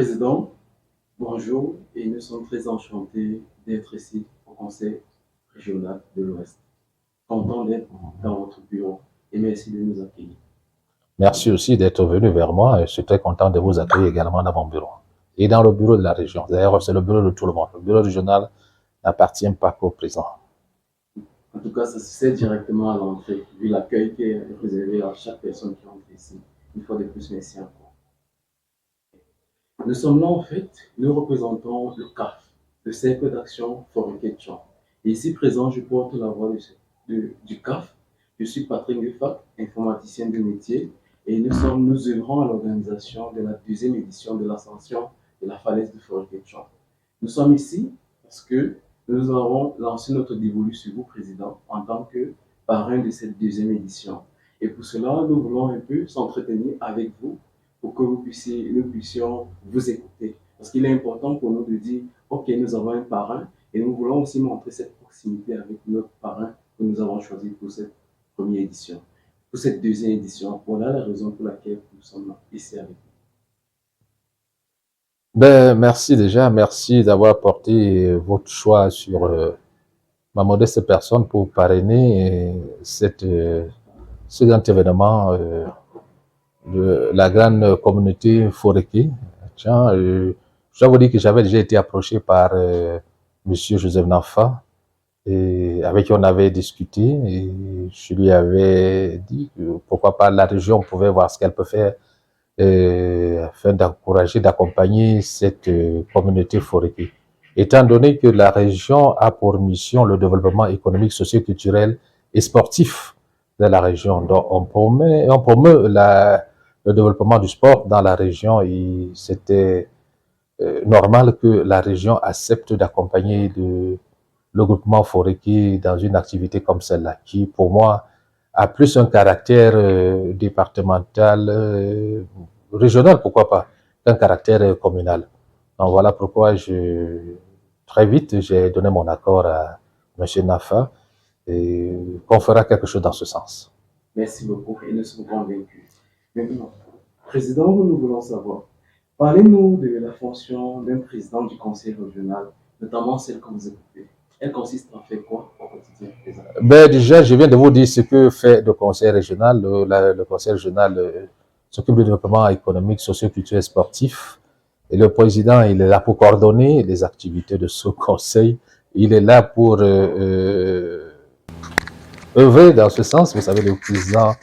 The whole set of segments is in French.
Président, bonjour et nous sommes très enchantés d'être ici au Conseil régional de l'Ouest. Content d'être dans votre bureau et merci de nous accueillir. Merci aussi d'être venu vers moi et je suis très content de vous accueillir également dans mon bureau et dans le bureau de la région. D'ailleurs, c'est le bureau de tout le monde. Le bureau régional n'appartient pas qu'au président. En tout cas, ça se sait directement à l'entrée, vu l'accueil qui est réservé à chaque personne qui entre ici. Une fois de plus, merci encore. Nous sommes là, en fait, nous représentons le CAF, le Cercle d'Action Forêt Ketchup. Et ici présent, je porte la voix du CAF. Je suis Patrick Gufac, informaticien de métier, et nous œuvrons à l'organisation de la deuxième édition de l'ascension de la falaise de Forêt Ketchup. Nous sommes ici parce que nous avons lancé notre dévolu sur vous, Président, en tant que parrain de cette deuxième édition. Et pour cela, nous voulons un peu s'entretenir avec vous pour que nous puissions vous écouter. Parce qu'il est important pour nous de dire, OK, nous avons un parrain et nous voulons aussi montrer cette proximité avec notre parrain que nous avons choisi pour cette première édition. Pour cette deuxième édition, voilà la raison pour laquelle nous sommes ici avec vous. Merci déjà, merci d'avoir porté votre choix sur ma modeste personne pour parrainer ce grand événement de la grande communauté Foréké. Tiens, je dois vous dire que j'avais déjà été approché par Monsieur Joseph Nafa, et avec qui on avait discuté, et je lui avais dit que pourquoi pas la région pouvait voir ce qu'elle peut faire afin d'encourager, d'accompagner cette communauté Foréké. Étant donné que la région a pour mission le développement économique, socio-culturel et sportif de la région, donc on promeut le développement du sport dans la région, et c'était normal que la région accepte d'accompagner le groupement Foréké dans une activité comme celle-là, qui pour moi a plus un caractère départemental, régional, pourquoi pas, qu'un caractère communal. Donc voilà pourquoi très vite, j'ai donné mon accord à M. Nafa et qu'on fera quelque chose dans ce sens. Merci beaucoup et nous sommes convaincus. Maintenant, Président, nous voulons savoir, parlez-nous de la fonction d'un président du conseil régional, notamment celle que vous occupez. Elle consiste en fait quoi au quotidien? Déjà, je viens de vous dire ce que fait le conseil régional. Le conseil régional s'occupe du développement économique, socio-culturel et sportif. Et le président, il est là pour coordonner les activités de ce conseil. Il est là pour œuvrer dans ce sens. Vous savez, le président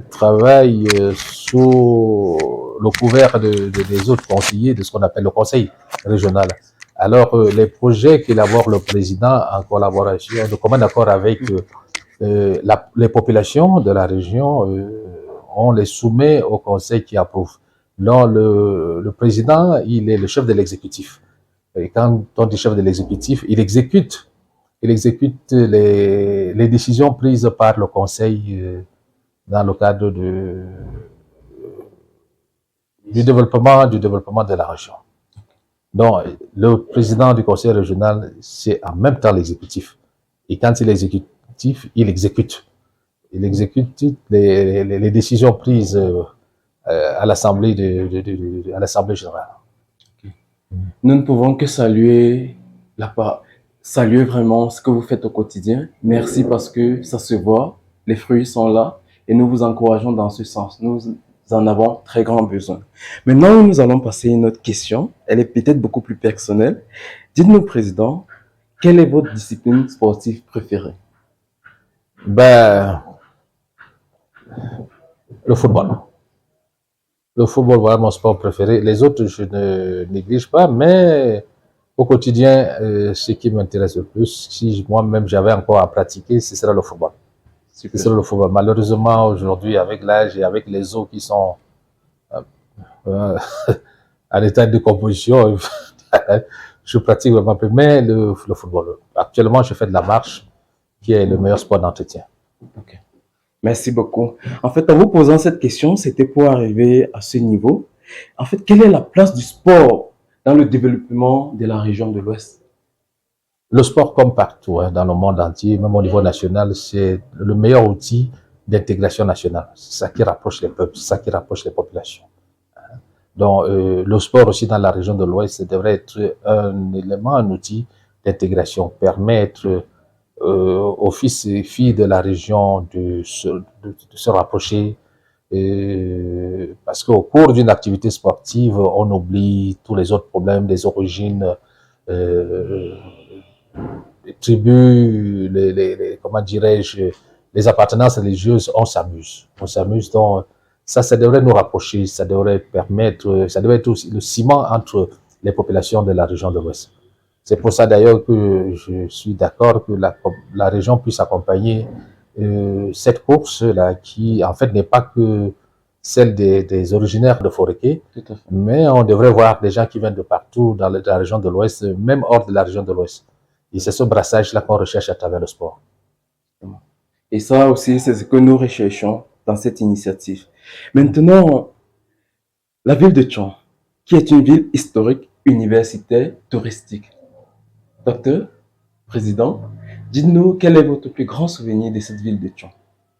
travaille sous le couvert des autres conseillers de ce qu'on appelle le conseil régional. Alors, les projets qu'élabore le président en collaboration, de commun accord avec les populations de la région, on les soumet au conseil qui approuve. Là, le président, il est le chef de l'exécutif. Et quand on dit chef de l'exécutif, il exécute les décisions prises par le conseil dans le cadre du développement de la région. Donc, le président du conseil régional, c'est en même temps l'exécutif. Et quand il est exécutif, il exécute. Il exécute les décisions prises à l'Assemblée générale. Okay. Nous ne pouvons que saluer vraiment ce que vous faites au quotidien. Merci parce que ça se voit, les fruits sont là et nous vous encourageons dans ce sens. Nous en avons très grand besoin. Maintenant, nous allons passer à une autre question. Elle est peut-être beaucoup plus personnelle. Dites-nous, Président, quelle est votre discipline sportive préférée? Le football. Le football, voilà mon sport préféré. Les autres, je ne néglige pas, mais au quotidien, ce qui m'intéresse le plus, si moi-même j'avais encore à pratiquer, ce serait le football. Super. C'est le football. Malheureusement, aujourd'hui, avec l'âge et avec les os qui sont à l'état de décomposition, je pratique vraiment peu. Mais le football, actuellement, je fais de la marche, qui est le meilleur sport d'entretien. Okay. Merci beaucoup. En fait, en vous posant cette question, c'était pour arriver à ce niveau. En fait, quelle est la place du sport dans le développement de la région de l'Ouest? Le sport, comme partout dans le monde entier, même au niveau national, c'est le meilleur outil d'intégration nationale. C'est ça qui rapproche les peuples, c'est ça qui rapproche les populations. Donc, le sport aussi dans la région de l'Ouest devrait être un élément, un outil d'intégration, permettre aux fils et filles de la région de se rapprocher, parce qu'au cours d'une activité sportive, on oublie tous les autres problèmes, les origines, euh, les tribus, comment dirais-je, les appartenances religieuses, on s'amuse. On s'amuse. Donc, ça devrait nous rapprocher, ça devrait permettre, ça devrait être aussi le ciment entre les populations de la région de l'Ouest. C'est pour ça d'ailleurs que je suis d'accord que la région puisse accompagner cette course-là qui, en fait, n'est pas que celle des originaires de Foréké, mais on devrait voir des gens qui viennent de partout dans la région de l'Ouest, même hors de la région de l'Ouest. Et c'est ce brassage-là qu'on recherche à travers le sport. Et ça aussi, c'est ce que nous recherchons dans cette initiative. Maintenant, la ville de Tchon, qui est une ville historique, universitaire, touristique. Docteur, président, dites-nous quel est votre plus grand souvenir de cette ville de Tchon?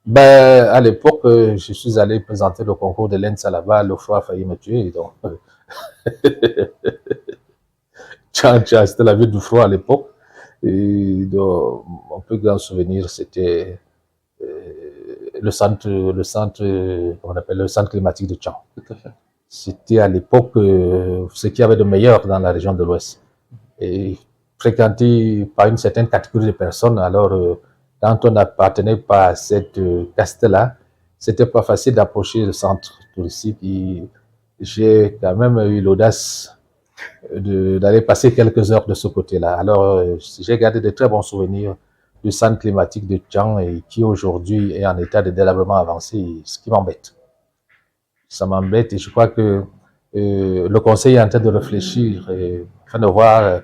Ben, à l'époque, je suis allé présenter le concours de l'ENSA là-bas, le froid a failli me tuer. Donc, c'était la ville du froid à l'époque. Et donc, mon plus grand souvenir, c'était on appelle le centre climatique de Tchang. Tout à fait. C'était à l'époque ce qu'il y avait de meilleur dans la région de l'Ouest. Et fréquenté par une certaine catégorie de personnes, alors quand on n'appartenait pas à cette caste-là, c'était pas facile d'approcher le centre touristique. Et j'ai quand même eu l'audace d'aller passer quelques heures de ce côté-là. Alors, j'ai gardé de très bons souvenirs du centre climatique de Tchang et qui aujourd'hui est en état de délabrement avancé, ce qui m'embête. Ça m'embête et je crois que le conseil est en train de réfléchir afin de voir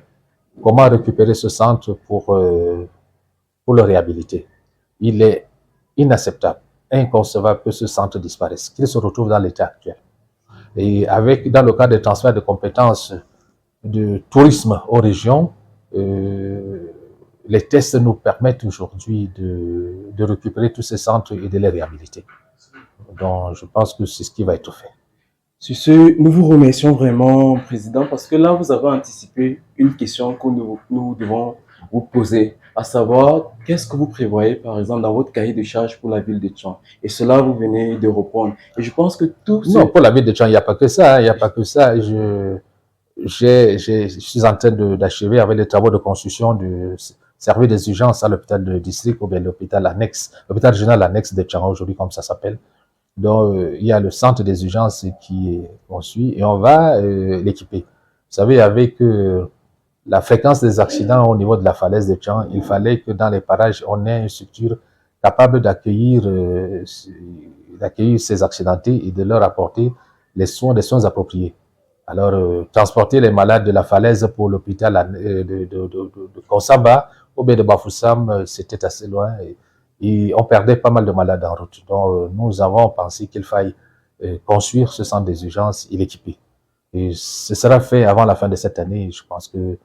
comment récupérer ce centre pour le réhabiliter. Il est inacceptable, inconcevable que ce centre disparaisse, qu'il se retrouve dans l'état actuel. Et dans le cadre des transferts de compétences de tourisme aux régions, les tests nous permettent aujourd'hui de récupérer tous ces centres et de les réhabiliter. Donc, je pense que c'est ce qui va être fait. Sur ce, nous vous remercions vraiment, Président, parce que là, vous avez anticipé une question que nous devons vous poser, à savoir, qu'est-ce que vous prévoyez, par exemple, dans votre cahier de charges pour la ville de Tchang? Et cela, vous venez de répondre. Et je pense que tout Non, pour la ville de Tchang, il n'y a pas que ça. Il n'y a pas que ça. Je suis en train d'achever avec les travaux de construction du service des urgences à l'hôpital de district ou bien l'hôpital annexe, l'hôpital régional annexe de Tchang aujourd'hui, comme ça s'appelle. Donc, il y a le centre des urgences qui est construit et on va l'équiper. Vous savez, avec la fréquence des accidents au niveau de la falaise de Tchang, il fallait que dans les parages, on ait une structure capable d'accueillir ces accidentés et de leur apporter des soins appropriés. Alors, transporter les malades de la falaise pour l'hôpital de Konsamba ou bien de Bafoussam, c'était assez loin et on perdait pas mal de malades en route. Donc, nous avons pensé qu'il faille construire ce centre des urgences et l'équiper. Et ce sera fait avant la fin de cette année. Je pense que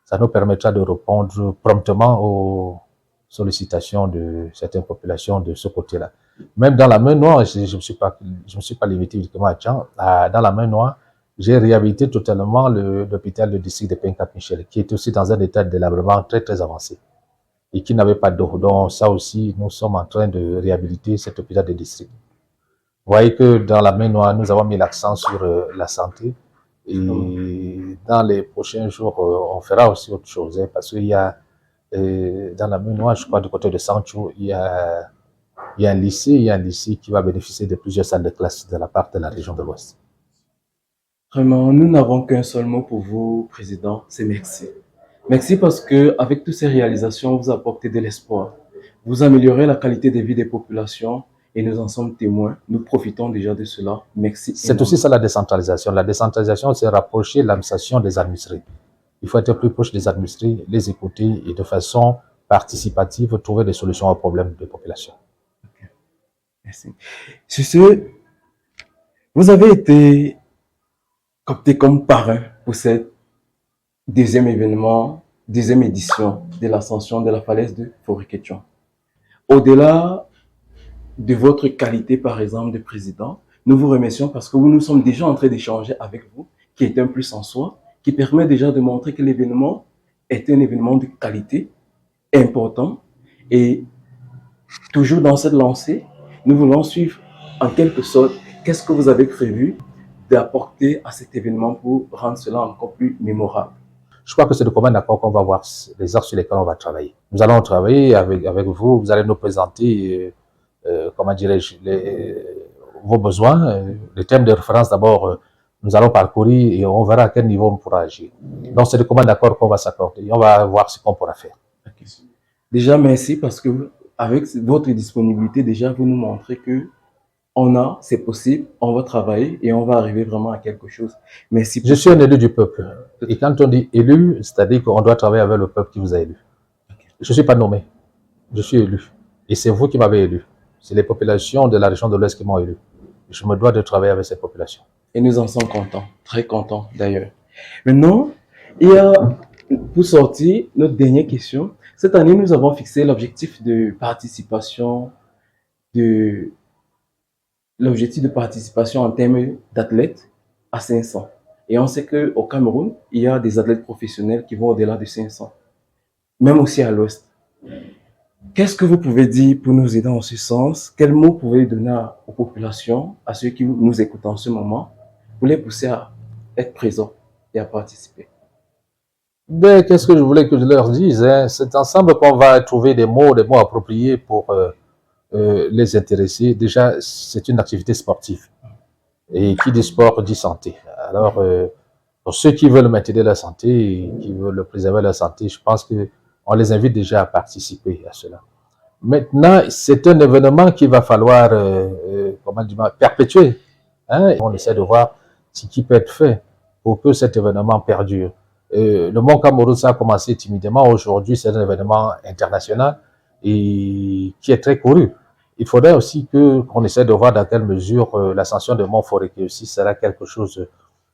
ça nous permettra de répondre promptement aux sollicitations de certaines populations de ce côté-là. Même dans la main noire, je ne me suis pas limité uniquement à Tchang. Dans la main noire, j'ai réhabilité totalement l'hôpital de district de Pencap-Michel, qui est aussi dans un état de délabrement très, très avancé et qui n'avait pas d'eau. Donc, ça aussi, nous sommes en train de réhabiliter cet hôpital de district. Vous voyez que dans la main noire, nous avons mis l'accent sur la santé. Et dans les prochains jours, on fera aussi autre chose, hein, parce qu'il y a, dans la main noire, je crois, du côté de Sancho, il y a un lycée qui va bénéficier de plusieurs salles de classe de la part de la région de l'Ouest. Vraiment, nous n'avons qu'un seul mot pour vous, Président, c'est merci. Merci parce que avec toutes ces réalisations, vous apportez de l'espoir. Vous améliorez la qualité de vie des populations et nous en sommes témoins. Nous profitons déjà de cela. Merci. C'est aussi ça la décentralisation. La décentralisation, c'est rapprocher l'administration des administrés. Il faut être plus proche des administrés, les écouter et de façon participative trouver des solutions aux problèmes des populations. Okay. Merci. Sur ce, vous avez été opté comme parrain pour cette deuxième édition de l'ascension de la falaise de Foréké-Tchon. Au-delà de votre qualité, par exemple, de président, Nous vous remercions parce que nous sommes déjà en train d'échanger avec vous, qui est un plus en soi, qui permet déjà de montrer que l'événement est un événement de qualité, important. Et toujours dans cette lancée, nous voulons suivre en quelque sorte qu'est-ce que vous avez prévu d'apporter à cet événement pour rendre cela encore plus mémorable. Je crois que c'est de commun accord qu'on va voir les axes sur lesquels on va travailler. Nous allons travailler avec vous, vous allez nous présenter, comment dirais-je, vos besoins, les thèmes de référence d'abord, nous allons parcourir et on verra à quel niveau on pourra agir. Donc c'est de commun accord qu'on va s'accorder et on va voir ce qu'on pourra faire. Okay. Déjà, merci parce que avec votre disponibilité, déjà, vous nous montrez que c'est possible, on va travailler et on va arriver vraiment à quelque chose. Merci. Je suis un élu du peuple. Et quand on dit élu, c'est-à-dire qu'on doit travailler avec le peuple qui vous a élu. Okay. Je ne suis pas nommé, je suis élu. Et c'est vous qui m'avez élu. C'est les populations de la région de l'Ouest qui m'ont élu. Je me dois de travailler avec ces populations. Et nous en sommes contents, très contents d'ailleurs. Maintenant, il y a, pour sortir, notre dernière question. Cette année, nous avons fixé l'objectif de participation en termes d'athlètes à 500. Et on sait qu'au Cameroun, il y a des athlètes professionnels qui vont au-delà de 500, même aussi à l'Ouest. Qu'est-ce que vous pouvez dire pour nous aider en ce sens? Quels mots pouvez-vous donner aux populations, à ceux qui nous écoutent en ce moment, pour les pousser à être présents et à participer? Ben, qu'est-ce que je voulais que je leur dise, hein? C'est ensemble qu'on va trouver des mots appropriés pour les intéresser. Déjà, c'est une activité sportive. Et qui dit sport dit santé. Alors, pour ceux qui veulent maintenir leur santé et qui veulent préserver leur santé, je pense qu'on les invite déjà à participer à cela. Maintenant, c'est un événement qu'il va falloir perpétuer. Hein? On essaie de voir ce qui peut être fait pour que cet événement perdure. Le Mont Cameroun, ça a commencé timidement. Aujourd'hui, c'est un événement international et qui est très couru. Il faudrait aussi qu'on essaie de voir dans quelle mesure l'ascension de Mont Forêt aussi sera quelque chose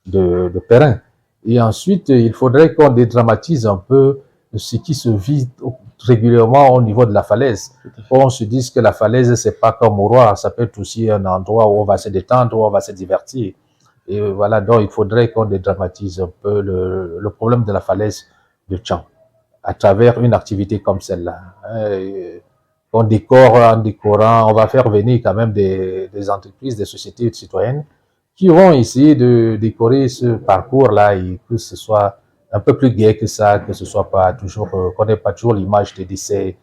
de périn. Et ensuite, il faudrait qu'on dédramatise un peu ce qui se vit régulièrement au niveau de la falaise. On se dise que la falaise, c'est pas comme au roi, ça peut être aussi un endroit où on va se détendre, où on va se divertir. Et voilà, donc il faudrait qu'on dédramatise un peu le problème de la falaise de Tchang à travers une activité comme celle-là. On décore en décorant, on va faire venir quand même des entreprises, des sociétés citoyennes qui vont essayer de décorer ce parcours-là et que ce soit un peu plus gai que ça, que ce soit pas toujours, qu'on n'ait pas toujours l'image des décès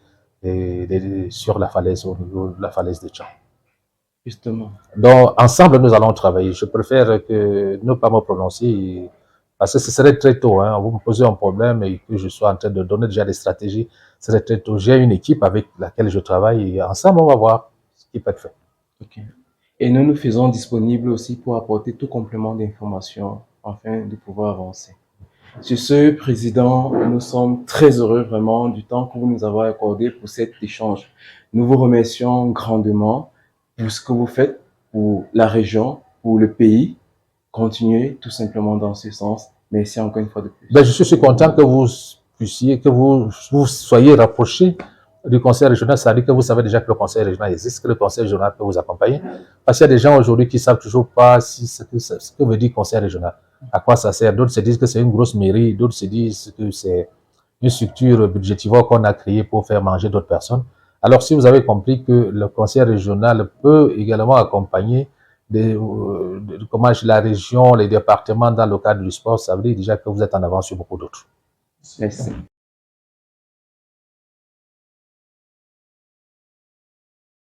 sur la falaise, au niveau de la falaise de Tchang. Justement. Donc, ensemble, nous allons travailler. Je préfère ne pas me prononcer parce que ce serait très tôt. Hein. Vous me posez un problème et que je sois en train de donner déjà des stratégies, ce serait très tôt. J'ai une équipe avec laquelle je travaille et ensemble, on va voir ce qui peut être fait. Okay. Et nous nous faisons disponibles aussi pour apporter tout complément d'information afin de pouvoir avancer. Sur ce, Président, nous sommes très heureux vraiment du temps que vous nous avez accordé pour cet échange. Nous vous remercions grandement pour ce que vous faites pour la région, pour le pays. Continuez tout simplement dans ce sens. Merci encore une fois de plus. Ben, je suis content que vous puissiez, que vous soyez rapprochés du conseil régional, c'est-à-dire que vous savez déjà que le conseil régional existe, que le conseil régional peut vous accompagner. Parce qu'il y a des gens aujourd'hui qui ne savent toujours pas ce que veut dire conseil régional, à quoi ça sert. D'autres se disent que c'est une grosse mairie, d'autres se disent que c'est une structure budgétivore qu'on a créée pour faire manger d'autres personnes. Alors, si vous avez compris que le conseil régional peut également accompagner la région, les départements dans le cadre du sport, ça veut dire déjà que vous êtes en avance sur beaucoup d'autres. Merci.